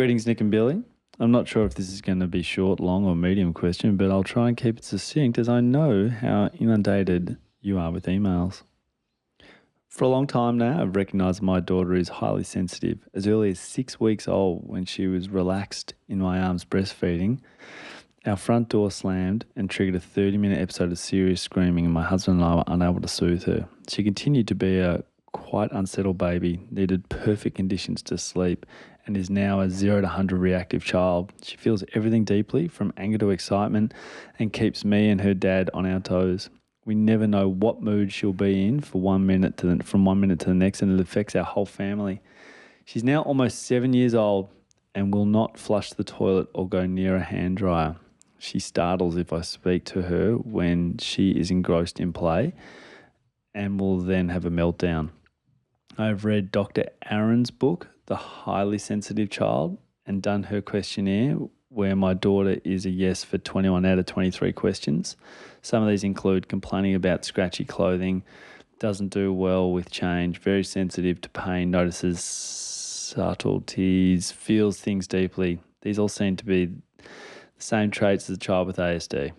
Greetings, Nick and Billy. I'm not sure if this is going to be short, long or medium question, but I'll try and keep it succinct as I know how inundated you are with emails. For a long time now, I've recognised my daughter is highly sensitive. As early as 6 weeks old, when she was relaxed in my arms breastfeeding, our front door slammed and triggered a 30-minute episode of serious screaming, and my husband and I were unable to soothe her. She continued to be a quite unsettled baby, needed perfect conditions to sleep, and is now a 0 to 100 reactive child. She feels everything deeply, from anger to excitement, and keeps me and her dad on our toes. We never know what mood she'll be in from 1 minute to the next, and it affects our whole family. She's now almost 7 years old and will not flush the toilet or go near a hand dryer. She startles if I speak to her when she is engrossed in play and will then have a meltdown. I've read Dr. Aaron's book, The Highly Sensitive Child, and done her questionnaire where my daughter is a yes for 21 out of 23 questions. Some of these include complaining about scratchy clothing, doesn't do well with change, very sensitive to pain, notices subtleties, feels things deeply. These all seem to be the same traits as a child with ASD.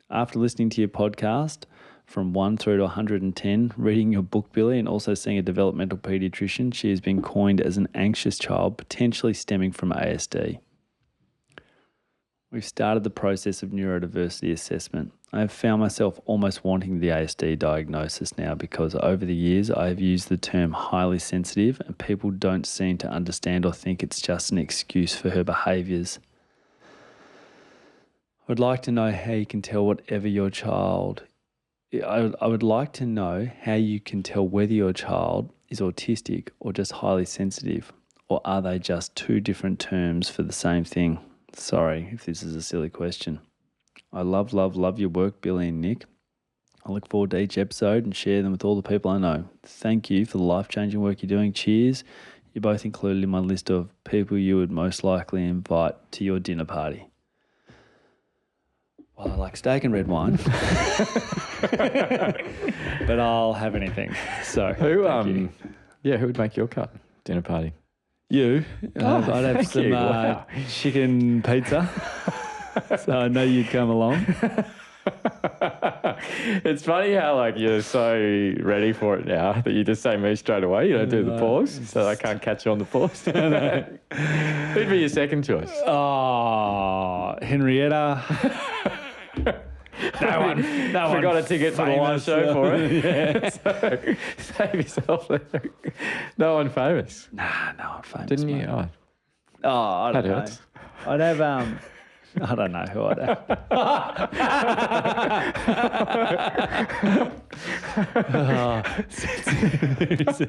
After listening to your podcast from 1 through to 110, reading your book, Billy, and also seeing a developmental paediatrician, she has been coined as an anxious child, potentially stemming from ASD. We've started the process of neurodiversity assessment. I have found myself almost wanting the ASD diagnosis now because over the years I have used the term highly sensitive and people don't seem to understand or think it's just an excuse for her behaviours. I would like to know how you can tell whatever your child... I would like to know how you can tell whether your child is autistic or just highly sensitive, or are they just two different terms for the same thing? Sorry if this is a silly question. I love your work, Billy and Nick. I look forward to each episode and share them with all the people I know. Thank you for the life-changing work you're doing. Cheers. You're both included in my list of people you would most likely invite to your dinner party. Well, I like steak and red wine. But I'll have anything. So who would make your cut? Dinner party. You. I'd have some Wow. chicken pizza. So I know you'd come along. It's funny how you're so ready for it now that you just say me straight away. You don't do the pause, so I can't catch you on the pause. Who'd be your second choice? Oh, Henrietta. No one forgot a ticket for the live show for it. Yeah. So, save yourself there. No one famous. Nah, no one famous. Didn't you? Mate. Oh, I don't that know. hurts. I'd have I don't know who I'd have.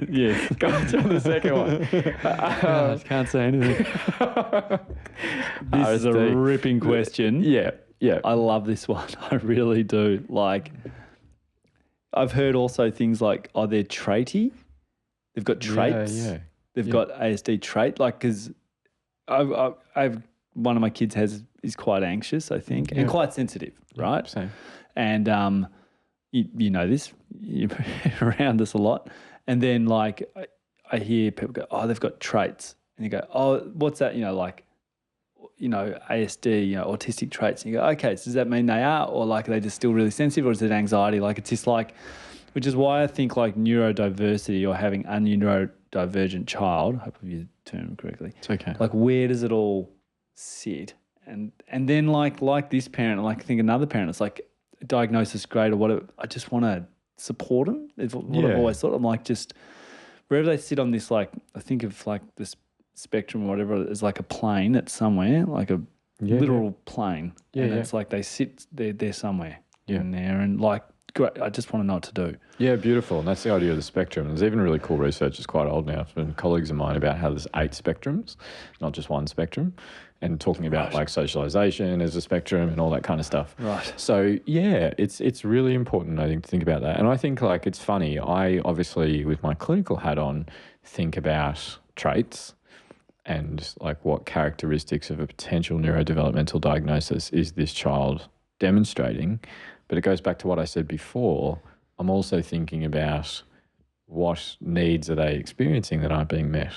Yes. Got on the second one. I can't say anything. This is a ripping question. Yeah. I love this one. I really do. I've heard also things like, they're traity. They've got traits. Yeah. They've got ASD trait. Because I've one of my kids is quite anxious, I think, and quite sensitive, right? Same. And you know this. You're around us a lot. And then I hear people go, they've got traits. And you go, what's that? ASD, autistic traits. And you go, okay, so does that mean they are, or are they just still really sensitive, or is it anxiety? It's just which is why I think neurodiversity or having a neurodivergent child, I hope I've used the term correctly. It's okay. Where does it all sit? And then like this parent, I think another parent, it's diagnosis great or whatever. I just want to support them. It's what I've always thought. I'm just wherever they sit on this, I think of this spectrum or whatever, is a plane that's somewhere, a literal plane. And it's they sit they're somewhere in there, and great, I just want to know what to do. Yeah, beautiful. And that's the idea of the spectrum. There's even really cool research, it's quite old now, from colleagues of mine about how there's 8 spectrums, not just one spectrum, and talking about socialization as a spectrum and all that kind of stuff. Right. So it's really important, I think, to think about that. And I think it's funny. I obviously, with my clinical hat on, think about traits and what characteristics of a potential neurodevelopmental diagnosis is this child demonstrating. But it goes back to what I said before. I'm also thinking about what needs are they experiencing that aren't being met.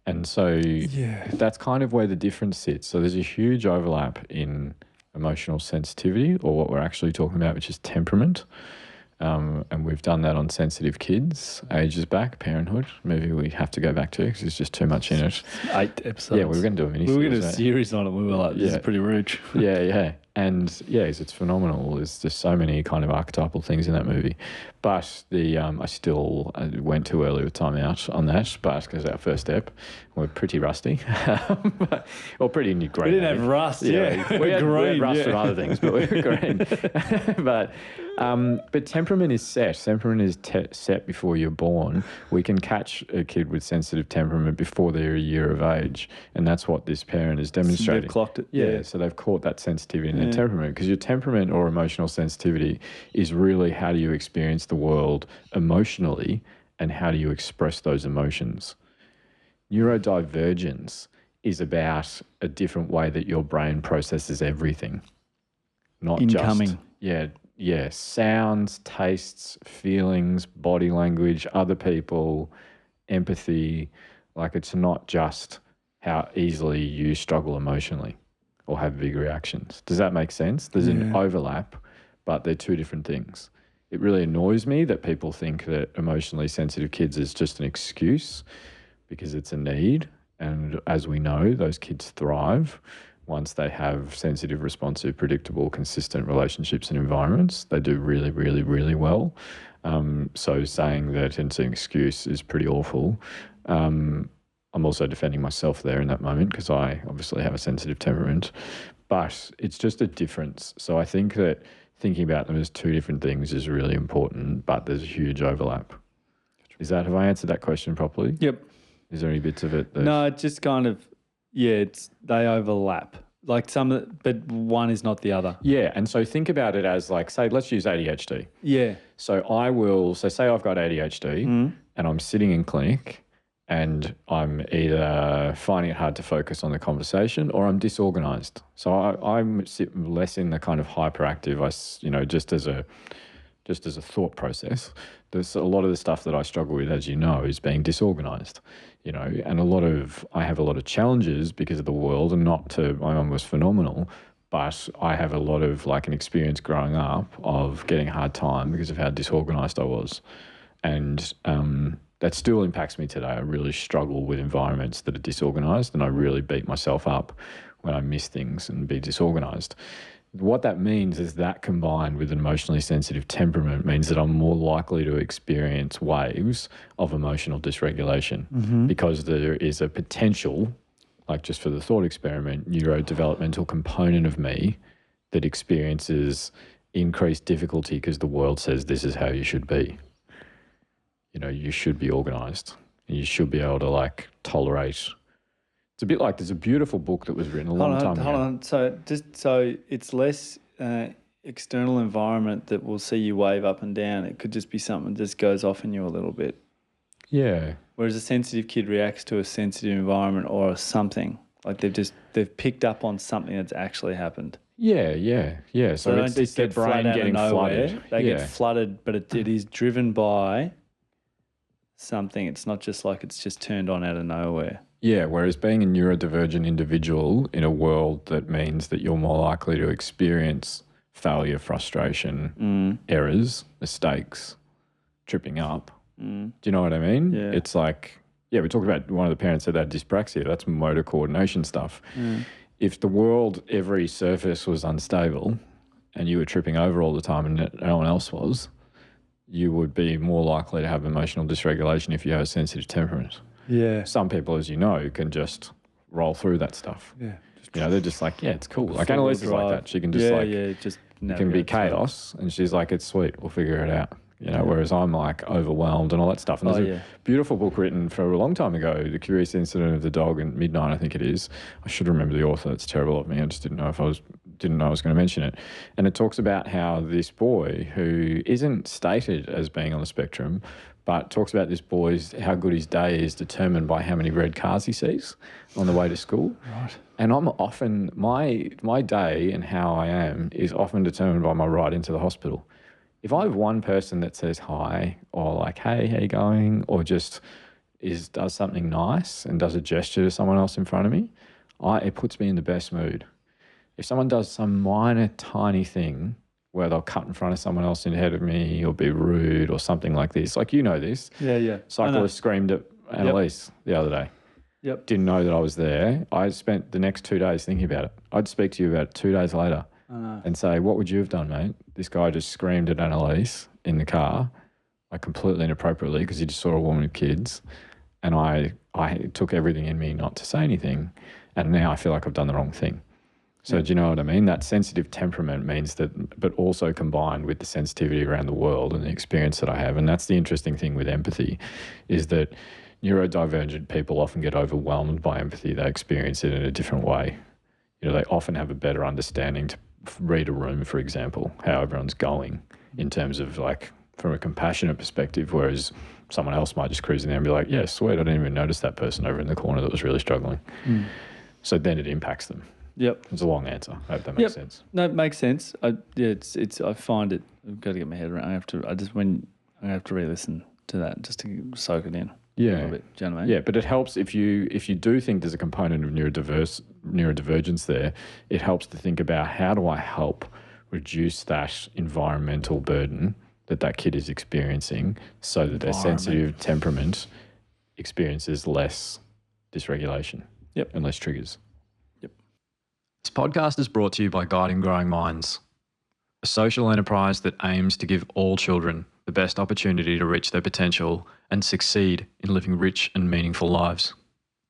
And so Yeah. that's kind of where the difference sits. So there's a huge overlap in emotional sensitivity, or what we're actually talking about, which is temperament. And we've done that on sensitive kids ages back, Parenthood. Maybe we have to go back to because there's just too much in it. 8 episodes. Yeah, we were going to do a mini We were going to series. do a series on it. We were like, this is pretty rude. Yeah. And it's phenomenal. There's just so many kind of archetypal things in that movie. But I went too early with time out on that, but because our first step, we're pretty rusty. Or pretty great. We didn't have rust, we had rust and other things, but we were green. But temperament is set. Temperament is set before you're born. We can catch a kid with sensitive temperament before they're a year of age, and that's what this parent is demonstrating. They've clocked it. Yeah, so they've caught that sensitivity in their temperament, because your temperament or emotional sensitivity is really how do you experience the world emotionally and how do you express those emotions. Neurodivergence is about a different way that your brain processes everything, not Incoming. just sounds, tastes, feelings, body language, other people, empathy. Like, it's not just how easily you struggle emotionally or have big reactions. Does that make sense? There's an overlap, but they're two different things. It really annoys me that people think that emotionally sensitive kids is just an excuse, because it's a need. And as we know, those kids thrive once they have sensitive, responsive, predictable, consistent relationships and environments. They do really, really, really well. So saying that it's an excuse is pretty awful. I'm also defending myself there in that moment, because I obviously have a sensitive temperament. But it's just a difference. So I think that thinking about them as two different things is really important, but there's a huge overlap. Have I answered that question properly? Yep. Is there any bits of it that... No, it just kind of, they overlap. Like but one is not the other. Yeah, and so think about it as like, say, let's use ADHD. Yeah. So say I've got ADHD and I'm sitting in clinic and I'm either finding it hard to focus on the conversation or I'm disorganized. So I'm less in the kind of hyperactive, just as a thought process. There's a lot of the stuff that I struggle with, as you know, is being disorganized, and I have a lot of challenges because of the world, and my mum was phenomenal, but I have a lot of an experience growing up of getting a hard time because of how disorganized I was. And that still impacts me today. I really struggle with environments that are disorganized, and I really beat myself up when I miss things and be disorganized. What that means is that, combined with an emotionally sensitive temperament, means that I'm more likely to experience waves of emotional dysregulation, because there is a potential, like just for the thought experiment, neurodevelopmental component of me that experiences increased difficulty because the world says this is how you should be. You should be organized, and you should be able to tolerate. It's a bit like there's a beautiful book that was written a long time ago. Hold on. So it's less external environment that will see you wave up and down. It could just be something that just goes off in you a little bit. Yeah. Whereas a sensitive kid reacts to a sensitive environment or something. Like they've picked up on something that's actually happened. Yeah. So they it's don't just their get flooded brain out of getting nowhere. flooded. They get flooded, but it is driven by something. It's not just like it's just turned on out of nowhere. Yeah, whereas being a neurodivergent individual in a world that means that you're more likely to experience failure, frustration, errors, mistakes, tripping up. Do you know what I mean? Yeah. It's like, we talked about, one of the parents said they had dyspraxia. That's motor coordination stuff. If the world, every surface was unstable and you were tripping over all the time and no one else was, you would be more likely to have emotional dysregulation if you have a sensitive temperament. Yeah. Some people, as you know, can just roll through that stuff. Yeah. They're just like, it's cool. Like Annalise's like that. She can just it can be chaos, and she's like, it's sweet. We'll figure it out. Whereas I'm overwhelmed and all that stuff. And there's a beautiful book written for a long time ago, The Curious Incident of the Dog at Midnight, I think it is. I should remember the author. It's terrible of me. I just didn't know I was going to mention it. And it talks about how this boy, who isn't stated as being on the spectrum, but talks about this boy's, how good his day is determined by how many red cars he sees on the way to school. Right. And I'm often, my day and how I am is often determined by my ride into the hospital. If I have one person that says hi, or hey, how you going? Or just does something nice and does a gesture to someone else in front of me, it puts me in the best mood. If someone does some minor, tiny thing where they'll cut in front of someone else ahead of me or be rude or something like this, like you know this. Yeah. Cyclist screamed at Annalise the other day. Yep. Didn't know that I was there. I spent the next 2 days thinking about it. I'd speak to you about it 2 days later and say, what would you have done, mate? This guy just screamed at Annalise in the car, like completely inappropriately because he just saw a woman with kids. And I took everything in me not to say anything. And now I feel like I've done the wrong thing. So do you know what I mean? That sensitive temperament means that, but also combined with the sensitivity around the world and the experience that I have. And that's the interesting thing with empathy, is that neurodivergent people often get overwhelmed by empathy. They experience it in a different way. You know, they often have a better understanding to read a room, for example, how everyone's going in terms of like from a compassionate perspective, whereas someone else might just cruise in there and be like, yeah, sweet, I didn't even notice that person over in the corner that was really struggling. So then it impacts them. Yep. It's a long answer. I hope that makes sense. No, it makes sense. I find it, I've got to get my head around. I have to re-listen to that just to soak it in. Yeah. A little bit. Do you know what I mean? Yeah, but it helps if you do think there's a component of neurodivergence there, it helps to think about how do I help reduce that environmental burden that kid is experiencing so that their sensitive temperament experiences less dysregulation and less triggers. This podcast is brought to you by Guiding Growing Minds, a social enterprise that aims to give all children the best opportunity to reach their potential and succeed in living rich and meaningful lives.